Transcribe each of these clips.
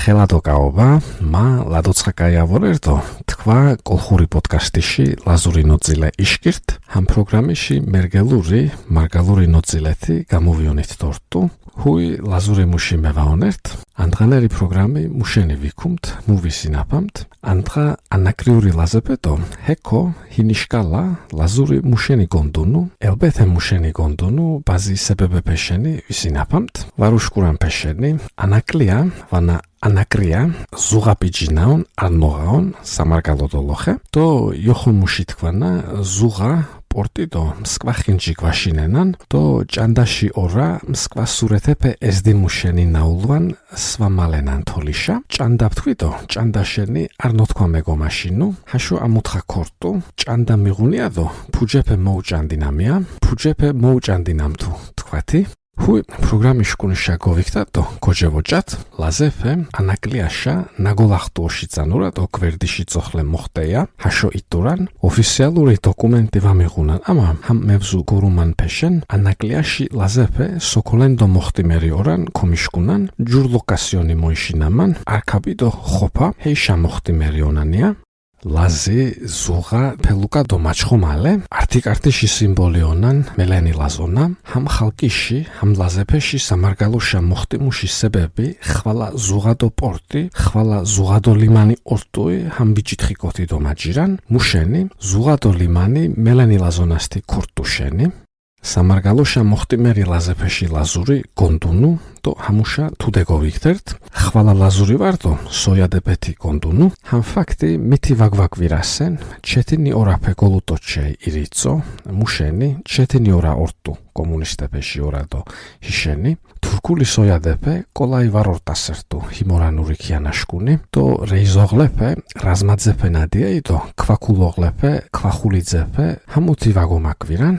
ხელადოკაობა, მა ლადოცხაკაიავორერდო, თქვა კოლხური პოდკასტიში ლაზური ნოწილე იშკირთ, ამ პროგრამიში მერგელური, მარგალური ნოწილეთი გამოვიონით თორტუ, ჰუი ლაზური მუში მევაონერთ, ანდღანერი პროგრამი მუშენი ვიქუმთ, მუვისინაფამთ, ანდღა ანაკრიური ლაზეპეტო, ჰეკო, ჰინიშკალა, ლაზური მუშენი გონდუნუ, ელბეთე მუშენი გონდუნუ, ბაზი სებებეფეშენი ვისინაფამთ, ვარუშკურან ფეშენი, ანაკლია, ვანა ანაკრია, ზუღაპიჯინაონ, არნოღაონ, სამარგალოდოლოხე, то იოხონ მუში თქვანა, ზუღა, პორტიდო, მსკვა ხინჯი გვაშინენან, то ჭანდაში ორა, მსკვა სურეთეფე ესდი მუშენი ნაულვან, სვამალენან თოლიშა, ჭანდაფთვიდო, ჭანდაშენი არ ნოთქვა მეგომაშინუ, ჰაშო ამუთხა ქორტუ, ჭანდა მიღუნიადო, ფუჯეფე მოუჭანდინამია, ფუჯეფე მოუჭანდინამთუ, თქვათი, ჰუი პროგრამი შკუნშა გოვიქთატო გოჯევოჭათ ლაზეფე ანაკლიაშა ნაგოლახტუოში წანურატო გვერდიში წოხლე მოხტეა ჰაშო იტურან ოფიციალური დოკუმენტი ვამიღუნან ამა ჰამ მევზუ გურუმან ფეშენ ანაკლიაში ლაზეფე სოკოლენდო მოხტიმერი ორან კომიშკუნან ჯურლოკასიონი მოიშინამან არქაბიდო ხოფა ჰეიშა მოხტიმერი ონანია ლაზი ზუღა ფელუკა დომაჩხომალე არტიკარტიში სიმბოლიონან მელენი ლაზონა ჰამ ხალკიში ჰამ ლაზეფეში სამარგალოშა მოხტიმუში სებები ხვალა ზუღადო პორტი ხვალა ზუღადო ლიმანი ორტუი ჰამ ბიჭითხიკოთი დომაჯირან მუშენი ზუღადო ლიმანი მელენი ლაზონასთი ქურტუშენი სამარგალოშა მოხტიმერი ლაზეფეში ლაზური გონდუნუ то хамуша туდეგოვიქთერთ ხვალა ლაზური ვარტო სოიადებეთი გონდუნუ ჰამ ფაქტი მითი ვაგვაგვირასენ ჩეთინი ორაფე გოლუტოჩე ირიცო მუშენი ჩეთინი ორა ორტუ კომუნისტებეში ორადო ჰიშენი თურქული სოიადებე კოლაი ვარორტასერტუ ჰიმორანური ქიანაშკუნი то რეიზოღლეფე რაზმაძეფე ნადიეიდო ქვაკულოღლეფე ქვახულიძეფე ჰამუთი ვაგომაგვირან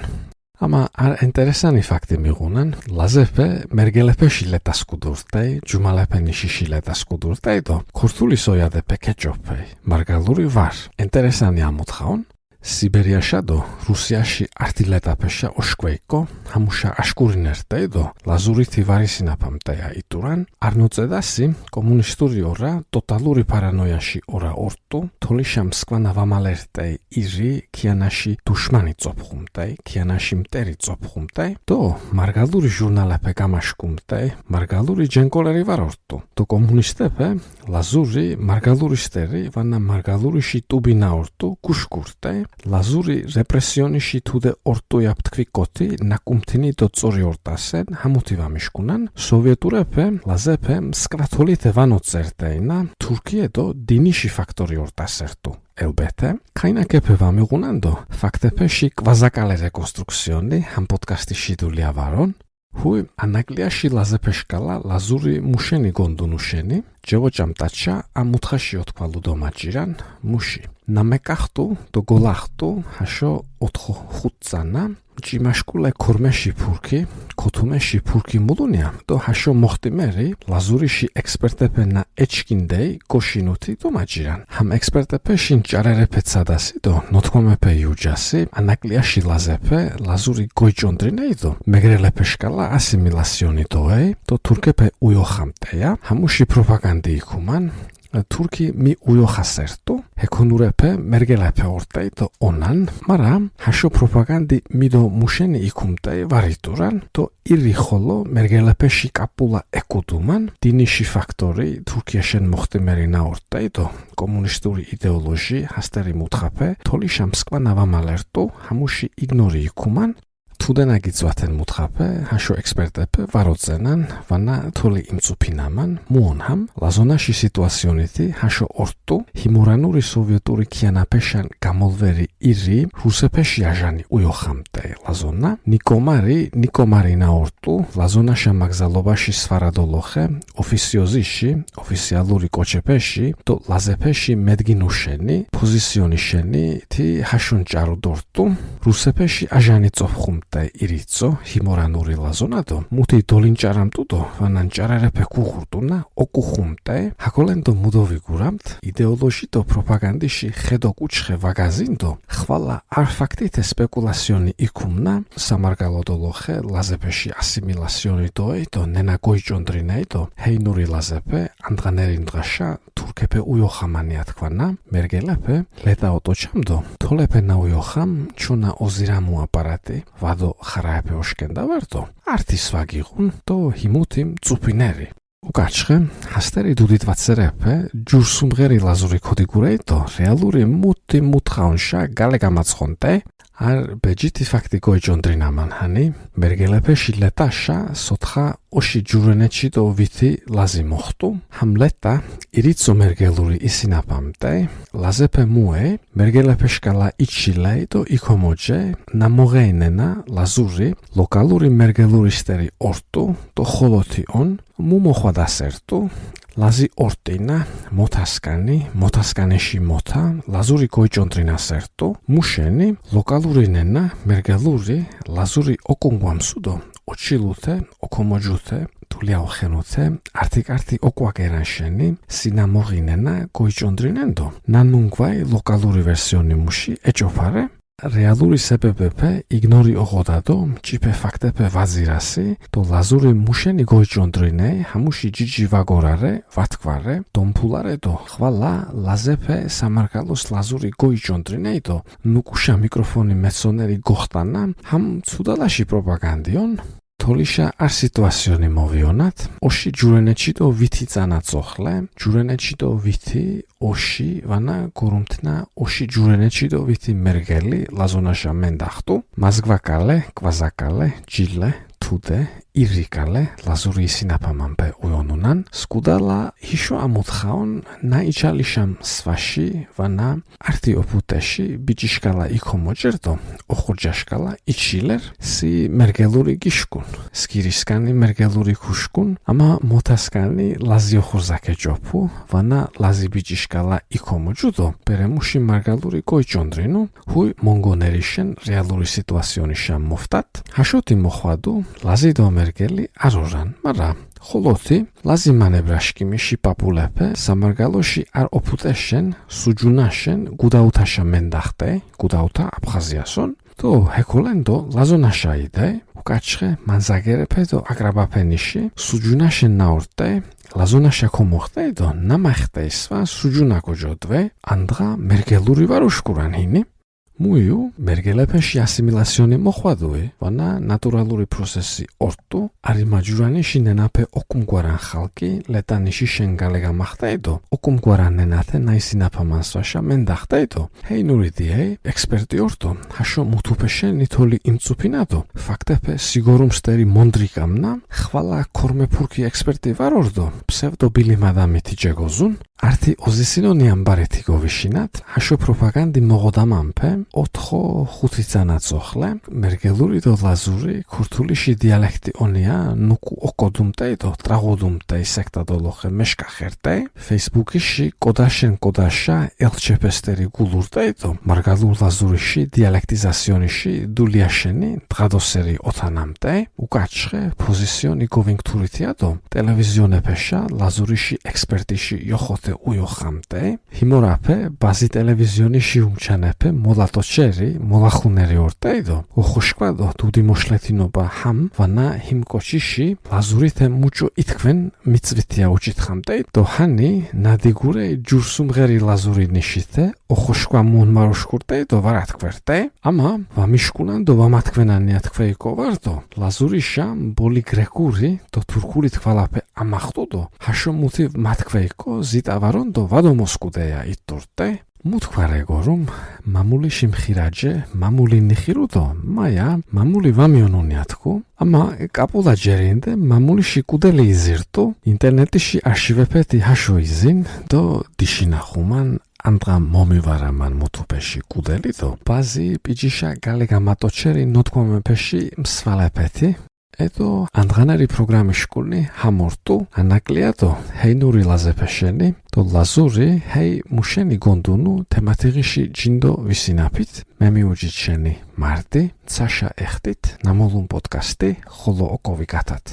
Ama ar interesani fakti migunan, lazepe mergelepe şileta skudurtay, cumalepe nişi şileta skudurtay do, kurtuli soyadepe keçopey, margaluri var. Interesani amutxaon, Siberiaşa do, Rusiyaşı artiletapeşa oşkveyko, hamuşa aşkurinertay do, lazuriti varisinapamtaya ituran, arnotzedasi, komunisturi ora, totaluri paranoyaşı ora ortu, tolişa mskvana vamalertay iri, kianaşı duşmani tsopxumtay, kianaşı mteri tsopxumtay, do, margaluri jurnalepe gamaşkumtay, margaluri cenkoleri var ortu, do komunistepe, lazuri, margaluristeri, vana margalurishi tubina ortu, kuşkurtay, ლაზური რეპრესიონიში თუდე ორტუიაფთქვი კოთი ნაკუმთინი დო წორი ორტასენ ჰამუთი ვამიშკუნან სოვიეტურეფე ლაზეფე მსკრათოლით ვანოწერტეინა თურქიედო დინიში ფაქტორი ორტასერტუ ელბეთე კაინაკეფე ვამიღუნანდო ფაქტეფეში კვაზაკალე რეკონსტრუქციონი ჰამ პოდკასტი შიდულია ვარონ ჰუი ანაკლიაში ლაზეფეშკალა ლაზური მუშენი გონდუნუშენი ჯევოჭამტაჩა ამუთხაში ოთქვალუ დომაჯირან მუში ნამეკახტუ დო გოლახტუ ჰაშო ოთხო ხუთწანა ჭიმაშკულე ქორმეში ფურკი ქოთუმეში ფურკი მულუნია დო ჰაშო მოხტიმერი ლაზურიში ექსპერტეფენა ეჩკინდეი გოშინუთი დომაჯირან ჰამ ექსპერტეფეშინ ჭარერეფეცადასი დო ნოთქვამეფე იუჯასი ანაკლიაში ლაზეფე ლაზური გოიჭონდრინეი დო მეგრელეფეშკალა ასიმილასიონი დოეი დო თურქეფე უიოხამტეა ჰამუში პროპაგანდი იქუმან Turki mi uyoxasertu, hekоnurepe mergelepe ortay do onan, mara hasho propagandi mido muşeni ikumtay varituran, to iri xolo mergelepe şikapula ekuduman, dinişi faktori Türkiyeşen muhtimerina ortay do komunisturi ideoloji hasteri mutxape, tolişa Moskva navamalertu, hamushi ignori ikuman, Tuden agizvaten mutxape, hasho ekspertepe varozenan, vana toli imtsupinaman, muonham, lazonashi situacioniti, hasho ortu, himuranuri sovieturi kianapeşan gamolveri iri, rusepeshi ajani uyoxamte lazona, nikomarina ortu, lazonasha magzalobashi svaradoloxe, ofisiozishi, ofisialuri koçepeshi, do lazepeshi medginusheni, pozicionisheni, ti hashon charudortu, rusepeshi ajani tsopxum ოქუხუმტე ირიცო ჰიმორანური ლაზონადო მუთი დოლინჭარამტუდო ვანანჭარერეფე ქუხურტუნა ოქუხუმტე ჰაკოლენდო მუდოვიგურამთ იდეოლოჟიტო პროპაგანდიში ხედო კუჩხე ვაგაზინდო ხვალა არ ფაქტითე სპეკულაციონი იქუმნა სამარგალოდოლოხე ლაზეფეში ასიმილაციონი დოეიტო ნენა გოიჭონდრინეიტო ჰეინური ლაზეფე ანდღანერინდღაშა თურქეფე უიოხამანი ათქვანა მერგელეფე ლეტაოტოჩამდო თოლეფე ნაუიოხამ ჩუნა ოზირამუ აპარატი ვადო ხარაეფე ოშკენდავარტო ართის ვაგიღუნ დო ჰიმუთიმ წუფინერი უკაჩხე ჰასტერი დუდით ვაცერეფე ჯურსუმღერი ლაზური ქოდიგურეიტო რეალური მუთი მუთხაუნშა გალე გამაცხონტე არ ბეჯითი ფაქტი გოიჭონდრინამან ჰანი მერგელეფე შილეტაშა სოთხა ოში ჯურენეჩი დო ვითი ლაზი მოხტუ ჰამლეტა ირიცო მერგელური ისინაფამტე ლაზეფე მუე მერგელეფე შკალა იჩილე დო იქომოჯე ნამოღეინენა ლაზური ლოკალური მერგელურისტერი ორტუ დო ხოლოთი ონ მუმოხვადასერტუ ლაზი ორტინა მოტასკანეში მოთა ლაზური გოიჭონდრინასერტუ მუშენი ლოკალური ნენა მერგელური ლაზური ოკონგვამსუდო ოჩილუთე ოკომოჯუთე თულიაოხენუთე არტიკარტი ოკვაგერანშენი სინამოღინენა გოიჭონდრინენდო ნანუნგვაი ლოკალური ვერსიონი მუში ეჭოფარე რეალური სებებეფე იგნორი ოღოდადო ჭიფე ფაქტეფე ვაზირასი დო ლაზური მუშენი გოიჭონდრინე ჰამუში ჯიჯი ვაგორარე ვათქვარე დომფულარე დო ხვალა ლაზეფე სამარგალოს ლაზური გოიჭონდრინე დო ნუკუშა მიკროფონი მეცონერი გოხტანა ჰამ ცუდალაში პროპაგანდიონ თოლიშა არ სიტუაციონი მოვიონათ ოში ჯურენეჩი დო ვითი წანაწოხლე ჯურენეჩი დო ვითი ოში ვანა გურუმთნა ოში ჯურენეჩი დო ვითი მერგელი ლაზონაშა მენდახტუ მაზგვაკალე კვაზაკალე ჯილე თუდე ირიკალე ლაზური ისინაფამამპე უიონუნან სკუდალა ჰიშო ამუთხაონ ნაიჩალიშამ სვაში ვანა არტი ოფუტეში ბიჭიშკალა იქომოჯერდო ოხურჯაშკალა იჩილერ სი მერგელური გიშკუნ სკირისკანი მერგელური ქუშკუნ ამა მოტასკანი ლაზი ოხურზაკეჯოფუ ვანა ლაზი ბიჭიშკალა იქომოჯუდო პერემუში მარგალური გოიჭონდრინუ ჰუი მონგონერიშენ რეალური სიტუაციონიშა მოფტათ ჰაშოთი მოხვადუ ლაზი დო მერგელი არორან მარა ხოლოთი ლაზი მანებრაშკიმიში პაპულეფე სამარგალოში არ ოფუტეშენ სუჯუნაშენ გუდაუთაშა მენდახტე გუდაუთა აფხაზიასონ თო ჰეკოლენდო ლაზონაშაიდე უკაჩხე მანზაგერეფე დო აკრაბაფენიში სუჯუნაშენ ნაორტე ლაზონაშა კომოხტე დო ნამახტე ისვა სუჯუნაკოჯოდვე ანდღა მერგელური ვარუშკურანინი მუიუ მერგელეფეში ასიმილაციონი მოხვადუი ვანა ნატურალური პროცესი ორტუ არიმაჯურანიში ნენაფე ოკუმგვარან ხალკი ლეტანიში შენგალე გამახტაიდო ოკუმგვარან ნენათე ნაისინაფამანსვაშა მენდახტაიდო ჰეინურიდიე ექსპერტი ორტო ჰაშო მუთუფეშე ნითოლი იმწუფინადო ფაქტეფე სიგორუმსტერი მონდრიკამნა ხვალა ქორმეფურკი ექსპერტი ვარორდო ფსევდობილი მადამითი ჯეგოზუნ არტი ოზისინონიან ბარეთი გოვიშინათ ჰაშო პროპაგანდი მოღოდამამპე ოთხო ხუთი წანაწოხლე მერგელური დო ლაზური ქურთულიში დიალექტი ონია ნუკუ ოკოდუმტე დო ტრაღოდუმტე სექტადოლოხე მეშკახერტე ფეისბუქიში კოდაშა ელჩეფესტერი გულურტე დო მარგალურ ლაზურიში დიალექტიზაციონიში დულიაშენი დღადოსერი ოთანამტე უკაჩხე პოზიციონი გოვინქტურითია დო ტელევიზიონეფეშა ლაზურიში ექსპერტიში იოხოთე უიოხამტე ჰიმორაფე ბაზი ტელევიზიონიში უმჩანეფე მოლატოჩერი მოლახუნერი ორტეიდო ოხუშკვადო დუდი მოშლეთინობა ჰამ ვანა ჰიმკოჩიში ლაზურითე მუჭო ითქვენ მიწვითია უჭითხამტე დო ჰანი ნადიგურე ჯურსუმღერი ლაზური ნიშითე ოხუშკვა მონმარუშკურტე დო ვარათქვერტე ამა ვამიშკუნან დო ვამათქვენანია თქვეიკო ვარდო ლაზურიშა ბოლი გრეკური დო თურქული თქვალაფე ამახტოდო ჰაშო მუთი მათქვეიკო ზიტავარონ დო ვადო მოსკუდეა იტურტე მუთქვარეგორუმ მამული შიმხირაჯე მამული ნიხირუდო მაია მამული ვამიონუნიათკუ ამა კაპულაჯერინდე მამული შიკუდელი იზირტუ ინტერნეტიში არშივეფეთი ჰაშოიზინ დო დიშინახუმან ანდღა მომივარამან მუთუფეში კუდელი დო ბაზი პიჯიშა გალე გამატოჩერი ნოთქვამეფეში მსვალეფეთი ედო ანდღანარი პროგრამი შკული ჰამორტუ ანაკლიადო ჰეინური ლაზეფეშენი დო ლაზური ჰეი მუშენი გონდუნუ თემატიღიში ჯინდო ვისინაფით მე მიუჯიჩენი მარტი საშა ეხტით ნამოლუნ პოდკასტი ხოლო ოკოვიკათათ